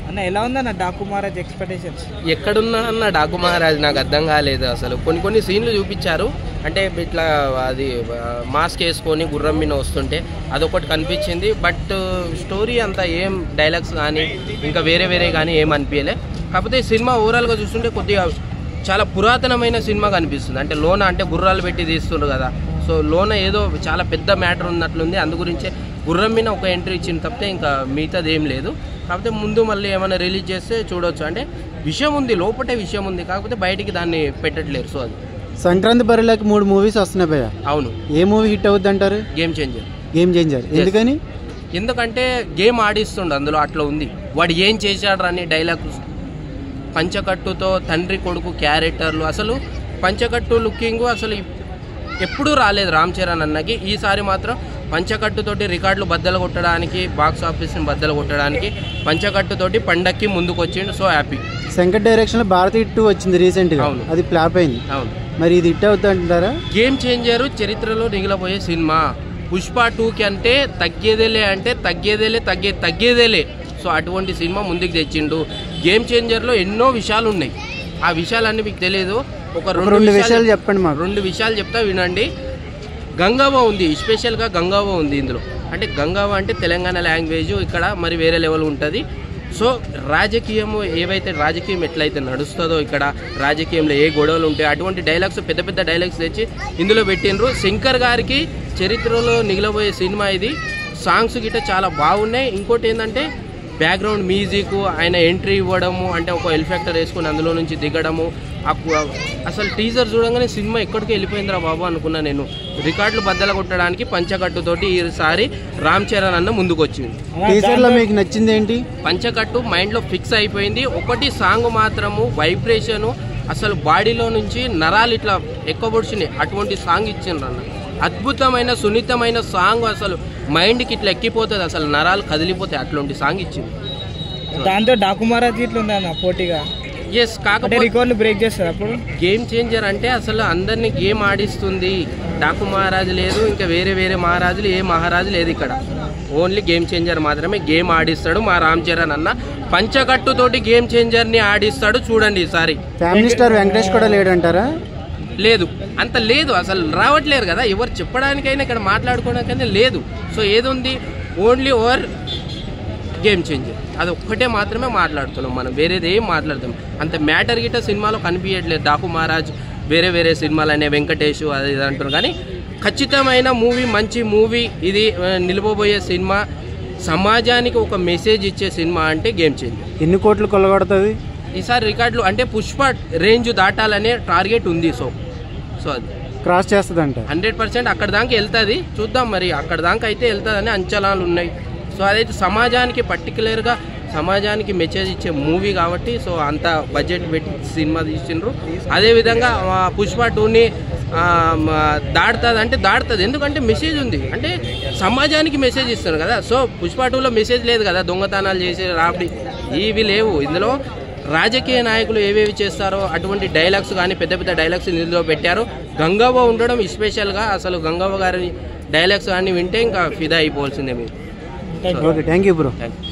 అన్న ఎలా ఉందన్న డాకు మహారాజ్ ఎక్స్పెక్టేషన్స్? ఎక్కడున్నాడన్న డాకు మహారాజ్ నాకు అర్థం కాలేదు అసలు. కొన్ని సీన్లు చూపించారు, అంటే ఇట్లా అది మాస్క్ వేసుకొని గుర్రం మీద వస్తుంటే అదొకటి కనిపించింది. బట్ స్టోరీ అంతా ఏం డైలాగ్స్ కానీ ఇంకా వేరే కానీ ఏం అనిపించలే. కాకపోతే సినిమా ఓవరాల్గా చూస్తుంటే కొద్దిగా చాలా పురాతనమైన సినిమా కనిపిస్తుంది. అంటే లోన అంటే గుర్రాలు పెట్టి తీస్తుండ్రు కదా, సో లోన ఏదో చాలా పెద్ద మ్యాటర్ ఉన్నట్లుంది. అందు గురించే గుర్రం మీద ఒక ఎంట్రీ ఇచ్చిన తప్పితే ఇంకా మిగతాది ఏం లేదు. కాకపోతే ముందు మళ్ళీ ఏమైనా రిలీజ్ చేస్తే చూడవచ్చు. అంటే విషయం ఉంది, లోపటే విషయం ఉంది, కాకపోతే బయటికి దాన్ని పెట్టట్లేరు. సో అది సంక్రాంతి బరిలోకి 3 మూవీస్ వస్తున్నాయి భయ్య. అవును. ఏ మూవీ హిట్ అవుద్ది అంటారు? Game changer. ఎందుకని? ఎందుకంటే గేమ్ ఆడిస్తుండు అందులో, అట్లా ఉంది. వాడు ఏం చేశాడు అని డైలాగ్, పంచకట్టుతో తండ్రి కొడుకు క్యారెక్టర్లు, అసలు పంచకట్టు లుకింగ్ అసలు ఎప్పుడూ రాలేదు రామ్ చరణ్ అన్నకి. ఈసారి మాత్రం పంచకట్టుతోటి రికార్డులు బద్దలు కొట్టడానికి, బాక్స్ ఆఫీస్ని బద్దలు కొట్టడానికి పంచకట్టుతోటి పండక్కి ముందుకు వచ్చిండు. So happy. శంకర్ డైరెక్షన్లో భారత్ హిట్ వచ్చింది రీసెంట్గా. అవును, అది ఫ్లాప్ అయింది. అవును. మరి ఇది హిట్ అవుతుంది అంటారా? గేమ్ చేంజర్ చరిత్రలో మిగిలిపోయే సినిమా. పుష్ప 2కి అంటే తగ్గేదేలే, అంటే తగ్గేదేలే. సో అటువంటి సినిమా ముందుకు తెచ్చిండు. గేమ్ చేంజర్లో ఎన్నో విషయాలు ఉన్నాయి, ఆ విషయాలన్నీ మీకు తెలియదు. ఒక రెండు విషయాలు చెప్పండి. మాకు 2 విషయాలు చెప్తా వినండి. గంగావ ఉంది, స్పెషల్గా గంగావ ఉంది ఇందులో. అంటే గంగావ అంటే తెలంగాణ లాంగ్వేజ్, ఇక్కడ మరి వేరే లెవెల్ ఉంటుంది. సో రాజకీయము ఏవైతే రాజకీయం ఎట్లయితే నడుస్తుందో, ఇక్కడ రాజకీయంలో ఏ గొడవలు ఉంటాయో అటువంటి డైలాగ్స్, పెద్ద డైలాగ్స్ తెచ్చి ఇందులో పెట్టినరు. శంకర్ గారికి చరిత్రలో మిగిలిపోయే సినిమా ఇది. సాంగ్స్ గిట్ట చాలా బాగున్నాయి. ఇంకోటి ఏంటంటే బ్యాక్గ్రౌండ్ మ్యూజిక్, ఆయన ఎంట్రీ ఇవ్వడము, అంటే ఒక ఎలిఫెక్టర్ వేసుకొని అందులో నుంచి దిగడము, అసలు టీజర్ చూడంగానే సినిమా ఎక్కడికి వెళ్ళిపోయిందిరా బాబు అనుకున్నా నేను. రికార్డులు బద్దలు కొట్టడానికి పంచకట్టుతోటి ఈసారి రామ్ చరణ్ అన్న ముందుకు వచ్చింది. టీజర్లో మీకు నచ్చింది ఏంటి? పంచకట్టు మైండ్లో ఫిక్స్ అయిపోయింది. ఒకటి సాంగ్ మాత్రము వైబ్రేషను, అసలు బాడీలో నుంచి నరాలు ఇట్లా ఎక్కువ పొడిచినాయి, అటువంటి సాంగ్ ఇచ్చిండ్రు అన్న. అద్భుతమైన సున్నితమైన సాంగ్, అసలు మైండ్కి ఇట్లా ఎక్కిపోతుంది, అసలు నరాలు కదిలిపోతాయి, అట్లాంటి సాంగ్ ఇచ్చింది. దాంతో డాకు మహారాజ్ ఇట్లా ఉందన్న పోటీగా. ఎస్, కాకపోతే రికార్డులు బ్రేక్ చేస్తారు. అప్పుడు గేమ్ చేంజర్ అంటే అసలు అందరినీ గేమ్ ఆడిస్తుంది. డాకు మహారాజు లేదు, ఇంకా వేరే మహారాజులు ఏ మహారాజు లేదు ఇక్కడ. ఓన్లీ గేమ్ చేంజర్ మాత్రమే గేమ్ ఆడిస్తాడు మా రామ్ చరణ్ అన్న. పంచకట్టుతోటి గేమ్ చేంజర్ని ఆడిస్తాడు. చూడండి ఈసారి. ఫ్యామిలీ స్టార్ వెంకటేష్ కూడా లేడంటారా? లేదు, అంత లేదు, అసలు రావట్లేరు కదా, ఎవరు చెప్పడానికైనా ఇక్కడ మాట్లాడుకోవడానికైనా లేదు. సో ఏది ఉంది, ఓన్లీ ఓవర్ గేమ్ చేంజర్, అది ఒక్కటే మాత్రమే మాట్లాడుతున్నాం మనం, వేరేది ఏం మాట్లాడుతాం. అంత మ్యాటర్ గిట్ట సినిమాలో కనిపించట్లేదు. డాకు మహారాజ్ వేరే సినిమాలు అనే వెంకటేష్ అది ఇది అంటున్నారు, కానీ ఖచ్చితమైన మూవీ, మంచి మూవీ ఇది. నిలిపోబోయే సినిమా, సమాజానికి ఒక మెసేజ్ ఇచ్చే సినిమా అంటే గేమ్ చేంజర్. ఎన్ని కోట్లు కొల్లగొడుతుంది ఈసారి? రికార్డులు అంటే పుష్ప రేంజ్ దాటాలనే టార్గెట్ ఉంది. సో అది క్రాస్ చేస్తుందంట 100%. అక్కడ దాకా వెళ్తుంది, చూద్దాం మరి. అక్కడ దాకా అయితే వెళ్తుందని అంచనాలు ఉన్నాయి. సో అదైతే సమాజానికి పర్టికులర్గా సమాజానికి మెసేజ్ ఇచ్చే మూవీ కాబట్టి సో అంత బడ్జెట్ పెట్టి సినిమా తీసిండ్రు. అదేవిధంగా పుష్ప 2ని దాడుతుంది అంటే దాడుతుంది, ఎందుకంటే మెసేజ్ ఉంది, అంటే సమాజానికి మెసేజ్ ఇస్తారు కదా. సో పుష్ప 2లో మెసేజ్ లేదు కదా, దొంగతనాలు చేసే రాబడి ఇవి లేవు. ఇందులో రాజకీయ నాయకులు ఏవేవి చేస్తారో అటువంటి డైలాగ్స్ కానీ పెద్ద డైలాగ్స్ ఇందులో పెట్టారు. గంగవ్వ ఉండడం స్పెషల్గా, అసలు గంగవ్వ గారి డైలాగ్స్ కానీ వింటే ఇంకా ఫిదా అయిపోవాల్సిందే మీరు. Okay, thank you bro. Thank you.